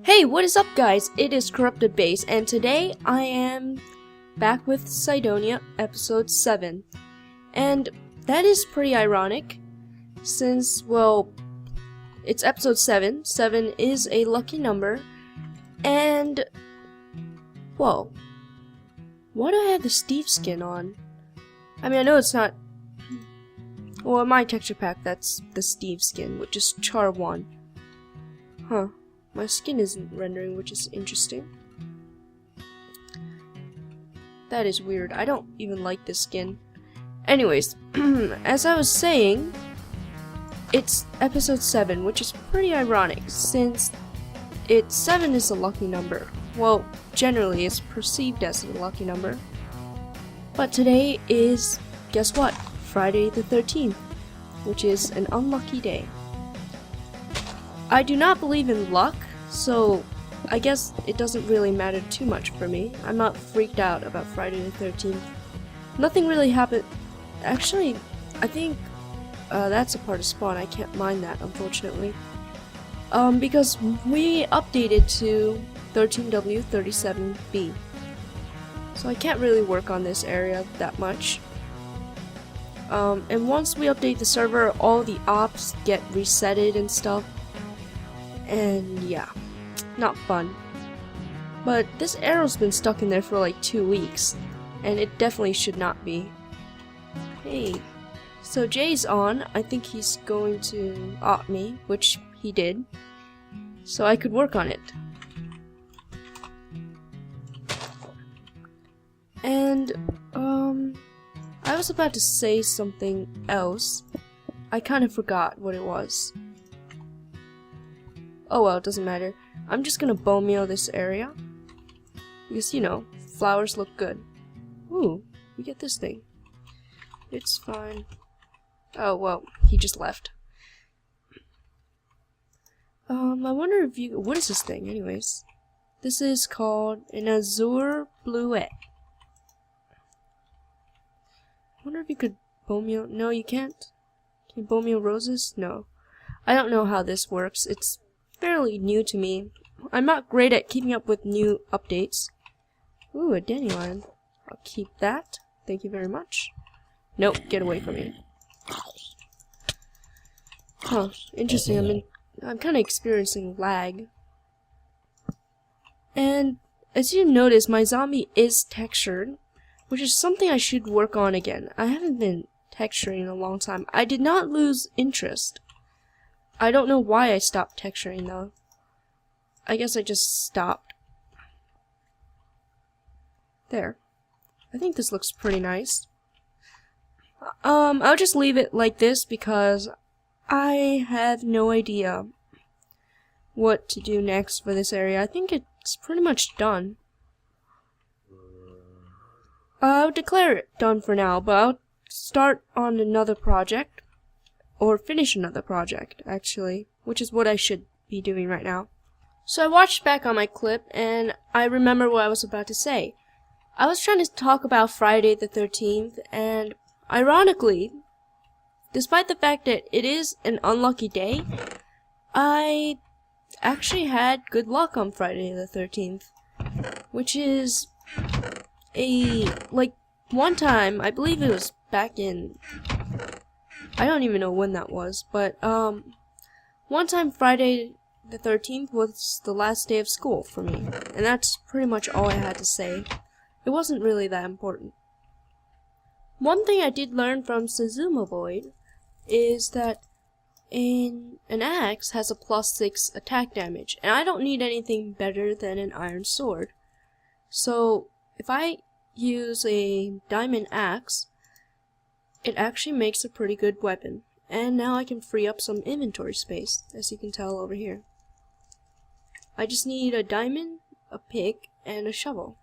Hey, what is up guys? It is CorruptedBase, and today I am back with Cydonia episode 7. And that is pretty ironic, since, well, it's episode 7. 7 is a lucky number, and, whoa. Why do I have the Steve skin on? I mean, I know it's not... Well, in my texture pack, that's the Steve skin, which is Char 1. Huh. My skin isn't rendering, which is interesting. That is weird. I don't even like this skin. Anyways, as I was saying, it's episode 7, which is pretty ironic, since 7 is a lucky number. Well, generally it's perceived as a lucky number. But today is, guess what? Friday the 13th, which is an unlucky day. I do not believe in luck, so I guess it doesn't really matter too much for me. I'm not freaked out about Friday the 13th. Nothing really happened. Actually, I think that's a part of Spawn. I can't mind that, unfortunately. Because we updated to 13W37B. So I can't really work on this area that much. And once we update the server, all the ops get resetted and stuff. And yeah, not fun. But this arrow's been stuck in there for like 2 weeks, and it definitely should not be. Hey, so Jay's on. I think he's going to opt me, which he did, so I could work on it. And I was about to say something else. I kind of forgot what it was. Oh well, it doesn't matter. I'm just gonna bone meal this area. Because, you know, flowers look good. Ooh, we get this thing. It's fine. Oh, well, he just left. I wonder if you... What is this thing, anyways? This is called an azure bluet. I wonder if you could bone meal... No, you can't? Can you bone meal roses? No. I don't know how this works. It's fairly new to me. I'm not great at keeping up with new updates. Ooh, a dandelion. I'll keep that. Thank you very much. Nope, get away from me. Huh, interesting. I'm kind of experiencing lag. And as you notice, my zombie is textured, which is something I should work on again. I haven't been texturing in a long time. I did not lose interest. I don't know why I stopped texturing though. I guess I just stopped. There. I think this looks pretty nice. I'll just leave it like this because I have no idea what to do next for this area. I think it's pretty much done. I'll declare it done for now, but I'll start on another project. Or finish another project, actually, which is what I should be doing right now. So I watched back on my clip, and I remember what I was about to say. I was trying to talk about Friday the 13th, and ironically, despite the fact that it is an unlucky day, I actually had good luck on Friday the 13th. Which is one time, I believe it was back in... I don't even know when that was, but, one time Friday the 13th was the last day of school for me, and that's pretty much all I had to say. It wasn't really that important. One thing I did learn from Suzuma Void is that an axe has a +6 attack damage, and I don't need anything better than an iron sword. So, if I use a diamond axe, it actually makes a pretty good weapon. And now I can free up some inventory space, as you can tell over here. I just need a diamond, a pick, and a shovel.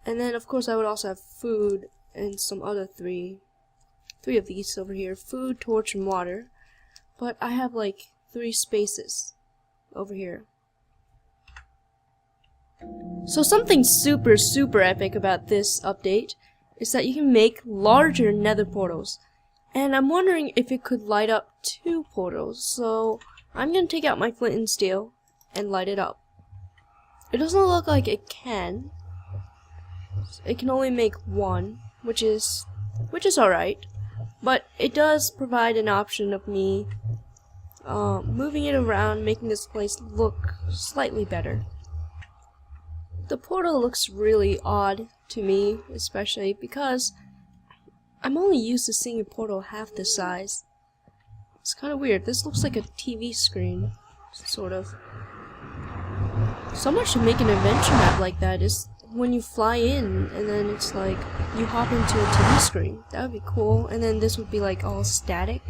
And then of course I would also have food and some other three of these over here. Food, torch, and water. But I have like 3 spaces over here. So something super epic about this update is that you can make larger nether portals. And I'm wondering if it could light up 2 portals. So I'm going to take out my flint and steel and light it up. It doesn't look like it can. It can only make one, which is alright. But it does provide an option of me moving it around, making this place look slightly better. The portal looks really odd to me, especially because I'm only used to seeing a portal half this size. It's kind of weird. This looks like a TV screen, sort of. Someone should make an adventure map like that. Is when you fly in and then it's like you hop into a TV screen. That would be cool. And then this would be like all static.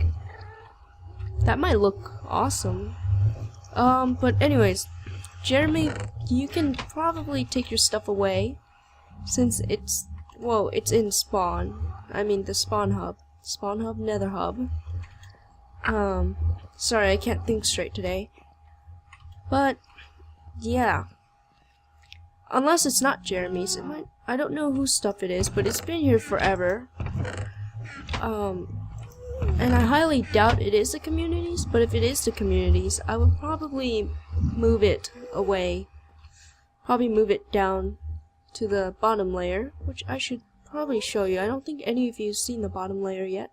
That might look awesome. But anyways, Jeremy, you can probably take your stuff away since it's in spawn. I mean the spawn hub. Spawn hub, nether hub. Sorry, I can't think straight today. But yeah. Unless it's not Jeremy's, it might. I don't know whose stuff it is, but it's been here forever. And I highly doubt it is the community's, but if it is the community's, I would probably move it away. Probably move it down to the bottom layer, which I should probably show you. I don't think any of you have seen the bottom layer yet.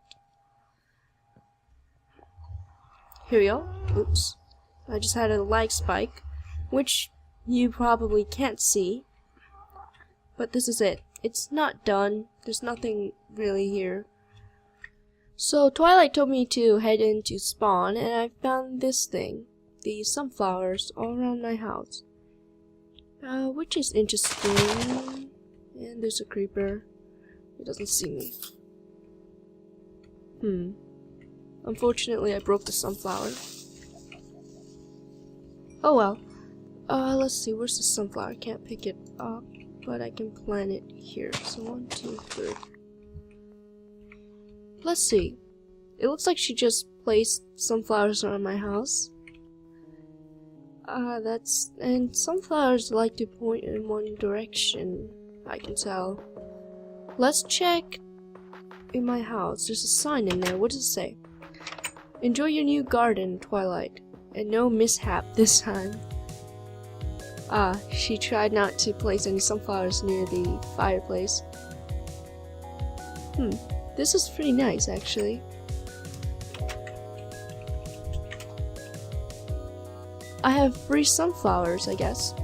Here we go. Oops. I just had a lag spike, which you probably can't see. But this is it. It's not done. There's nothing really here. So Twilight told me to head into spawn, and I found this thing. These sunflowers all around my house. Which is interesting. And there's a creeper. It doesn't see me. Unfortunately, I broke the sunflower. Oh well. Let's see, where's the sunflower? I can't pick it up, but I can plant it here. So 1, 2, 3. Let's see. It looks like she just placed sunflowers around my house. And sunflowers like to point in one direction, I can tell. Let's check in my house. There's a sign in there. What does it say? Enjoy your new garden, Twilight. And no mishap this time. She tried not to place any sunflowers near the fireplace. This is pretty nice, actually. I have 3 sunflowers, I guess.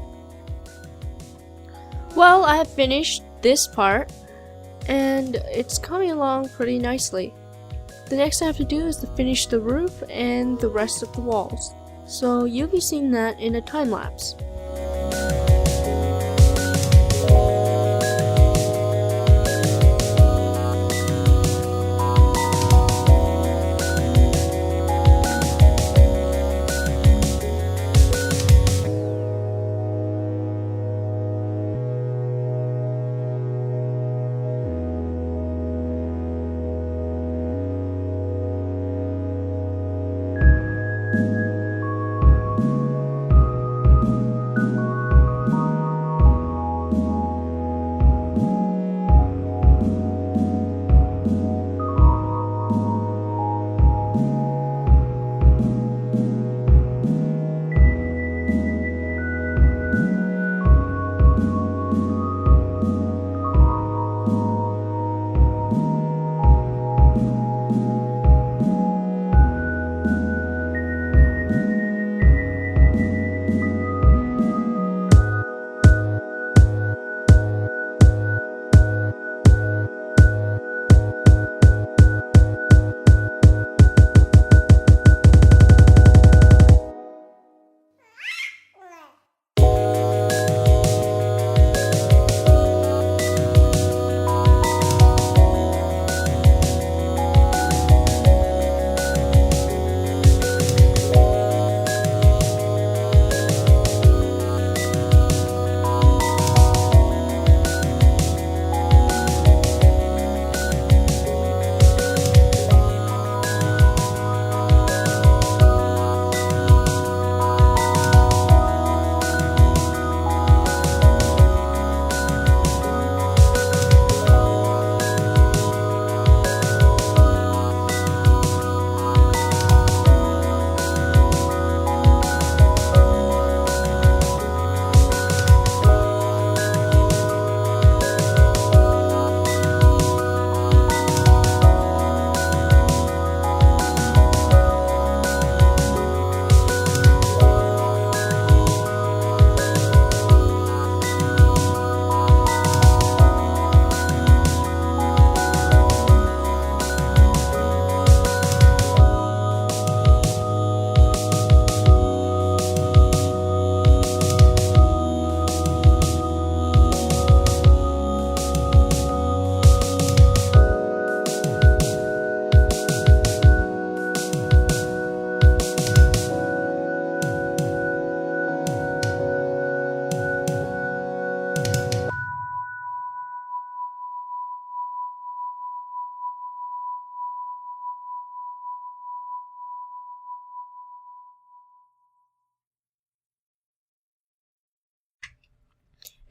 Well, I have finished this part, and it's coming along pretty nicely. The next I have to do is to finish the roof and the rest of the walls. So you'll be seeing that in a time lapse.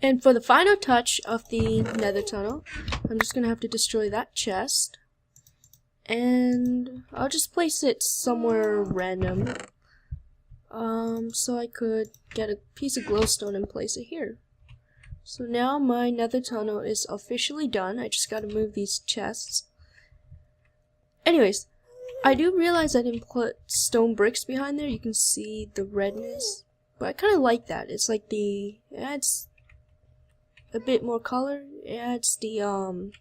And for the final touch of the nether tunnel, I'm just gonna have to destroy that chest. And I'll just place it somewhere random. So I could get a piece of glowstone and place it here. So now my nether tunnel is officially done. I just gotta move these chests. Anyways, I do realize I didn't put stone bricks behind there. You can see the redness. But I kinda like that. It's like it adds a bit more color. It adds the,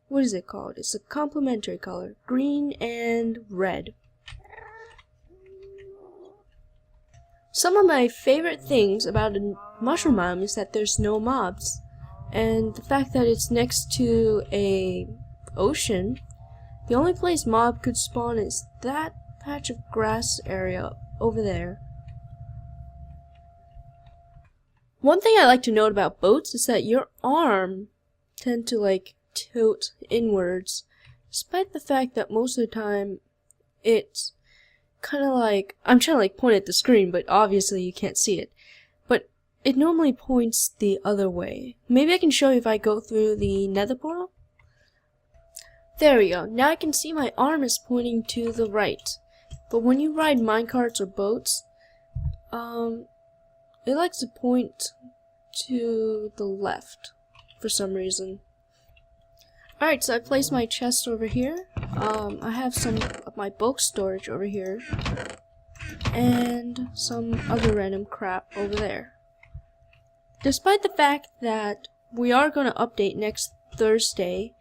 what is it called? It's a complementary color. Green and red. Some of my favorite things about a mushroom biome is that there's no mobs. And the fact that it's next to a ocean, the only place mob could spawn is that patch of grass area over there. One thing I like to note about boats is that your arm tend to like tilt inwards, despite the fact that most of the time it's kind of like, I'm trying to like point at the screen, but obviously you can't see it. But it normally points the other way. Maybe I can show you if I go through the nether portal. There we go. Now I can see my arm is pointing to the right. But when you ride minecarts or boats, it likes to point to the left for some reason. Alright, so I placed my chest over here. I have some of my bulk storage over here. And some other random crap over there. Despite the fact that we are going to update next Thursday,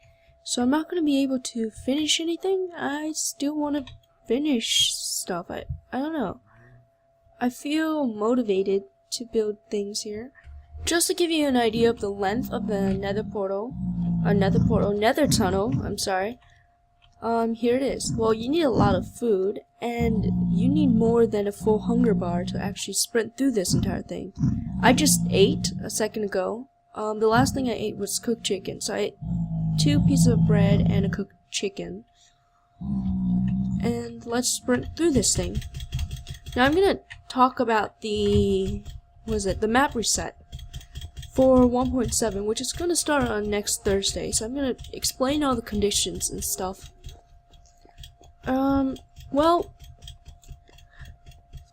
so I'm not going to be able to finish anything, I still want to finish stuff. I don't know. I feel motivated to build things here. Just to give you an idea of the length of the nether tunnel, I'm sorry. Here it is. Well, you need a lot of food, and you need more than a full hunger bar to actually sprint through this entire thing. I just ate a second ago. The last thing I ate was cooked chicken, so I ate 2 pieces of bread and a cooked chicken. And let's sprint through this thing. Now I'm gonna talk about the map reset for 1.7, which is going to start on next Thursday. So I'm going to explain all the conditions and stuff. Well,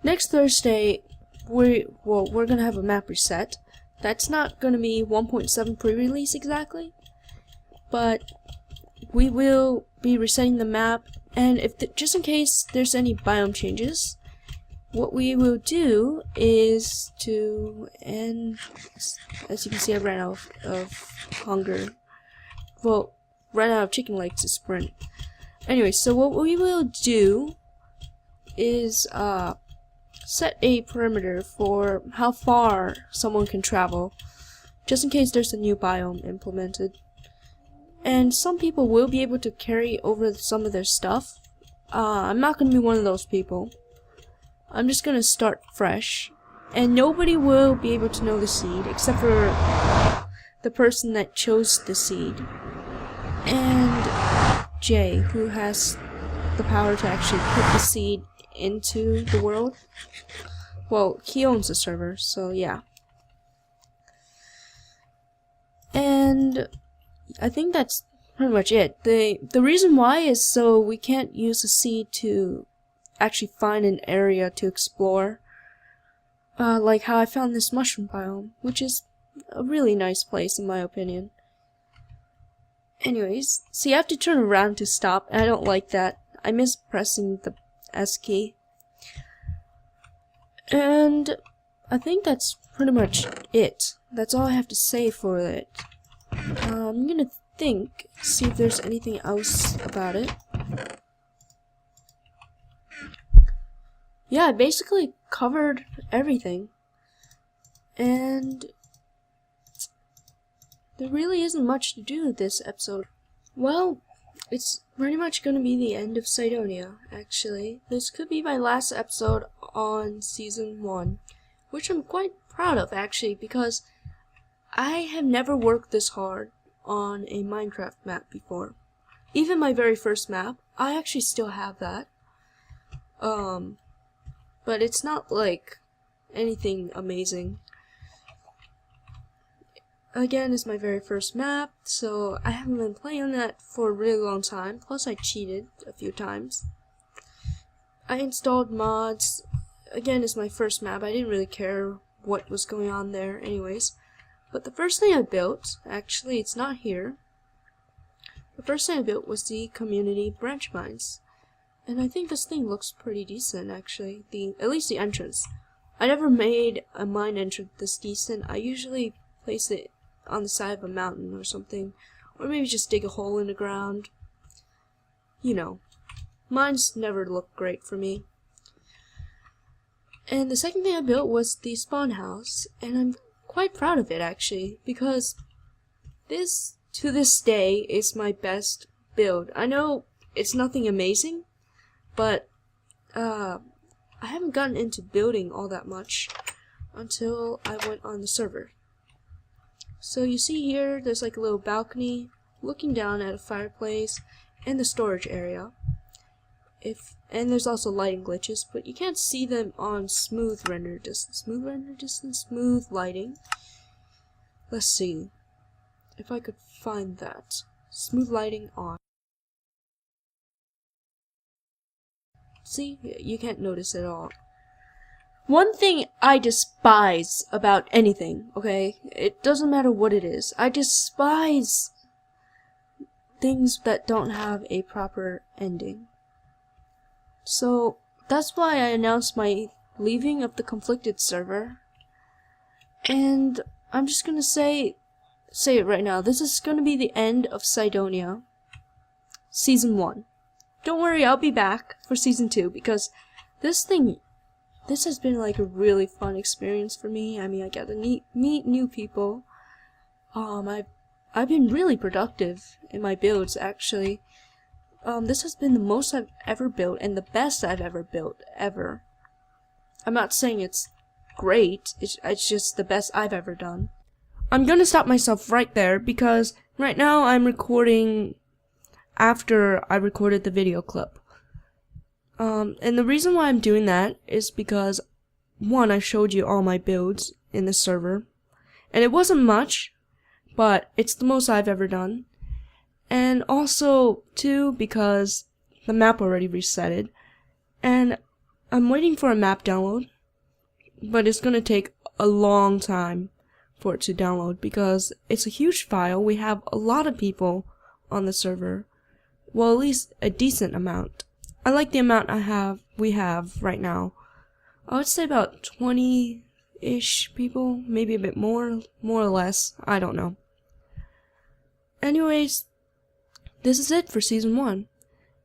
next Thursday we're going to have a map reset. That's not going to be 1.7 pre-release exactly, but we will be resetting the map, and just in case there's any biome changes, what we will do is to end, as you can see I ran out of hunger, well, ran out of chicken legs to sprint. Anyway, so what we will do is set a perimeter for how far someone can travel, just in case there's a new biome implemented. And some people will be able to carry over some of their stuff. I'm not going to be one of those people. I'm just gonna start fresh, and nobody will be able to know the seed except for the person that chose the seed, and Jay, who has the power to actually put the seed into the world. Well, he owns the server, so yeah. And I think that's pretty much it. The reason why is so we can't use the seed to actually find an area to explore, like how I found this mushroom biome, which is a really nice place in my opinion. Anyways, so you have to turn around to stop, and I don't like that. I miss pressing the S key. And I think that's pretty much it. That's all I have to say for it. I'm gonna see if there's anything else about it. Yeah, I basically covered everything, and there really isn't much to do with this episode. Well, it's pretty much going to be the end of Cydonia, actually. This could be my last episode on Season 1, which I'm quite proud of, actually, because I have never worked this hard on a Minecraft map before. Even my very first map, I actually still have that. But it's not like anything amazing. again, is my very first map, so I haven't been playing on that for a really long time. Plus, I cheated a few times. I installed mods. Again, it's my first map. I didn't really care what was going on there anyways. But the first thing I built, actually, it's not here. The first thing I built was the community branch mines. And I think this thing looks pretty decent, actually. At least the entrance. I never made a mine entrance this decent. I usually place it on the side of a mountain or something. Or maybe just dig a hole in the ground. You know. Mines never look great for me. And the second thing I built was the spawn house. And I'm quite proud of it, actually. Because this, to this day, is my best build. I know it's nothing amazing. But I haven't gotten into building all that much until I went on the server. So you see here, there's like a little balcony looking down at a fireplace and the storage area. And there's also lighting glitches, but you can't see them on smooth render distance. Smooth lighting. Let's see if I could find that. Smooth lighting on. See, you can't notice at all. One thing I despise about anything, okay? It doesn't matter what it is. I despise things that don't have a proper ending. So, that's why I announced my leaving of the conflicted server. And I'm just gonna say it right now. This is gonna be the end of Cydonia Season 1. Don't worry, I'll be back for Season 2 because this has been like a really fun experience for me. I mean, I got to meet new people. I've been really productive in my builds, actually. This has been the most I've ever built and the best I've ever built, ever. I'm not saying it's great, it's just the best I've ever done. I'm gonna stop myself right there because right now I'm recording after I recorded the video clip. And the reason why I'm doing that is because, one, I showed you all my builds in the server, and it wasn't much, but it's the most I've ever done. And also, two, because the map already resetted, and I'm waiting for a map download, but it's gonna take a long time for it to download because it's a huge file. We have a lot of people on the server. Well, at least a decent amount. I like the amount we have right now. I would say about 20-ish people, maybe a bit more or less, I don't know. Anyways, this is it for Season 1.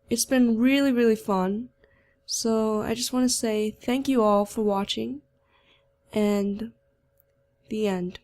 It's been really, really fun. So, I just want to say thank you all for watching, and the end.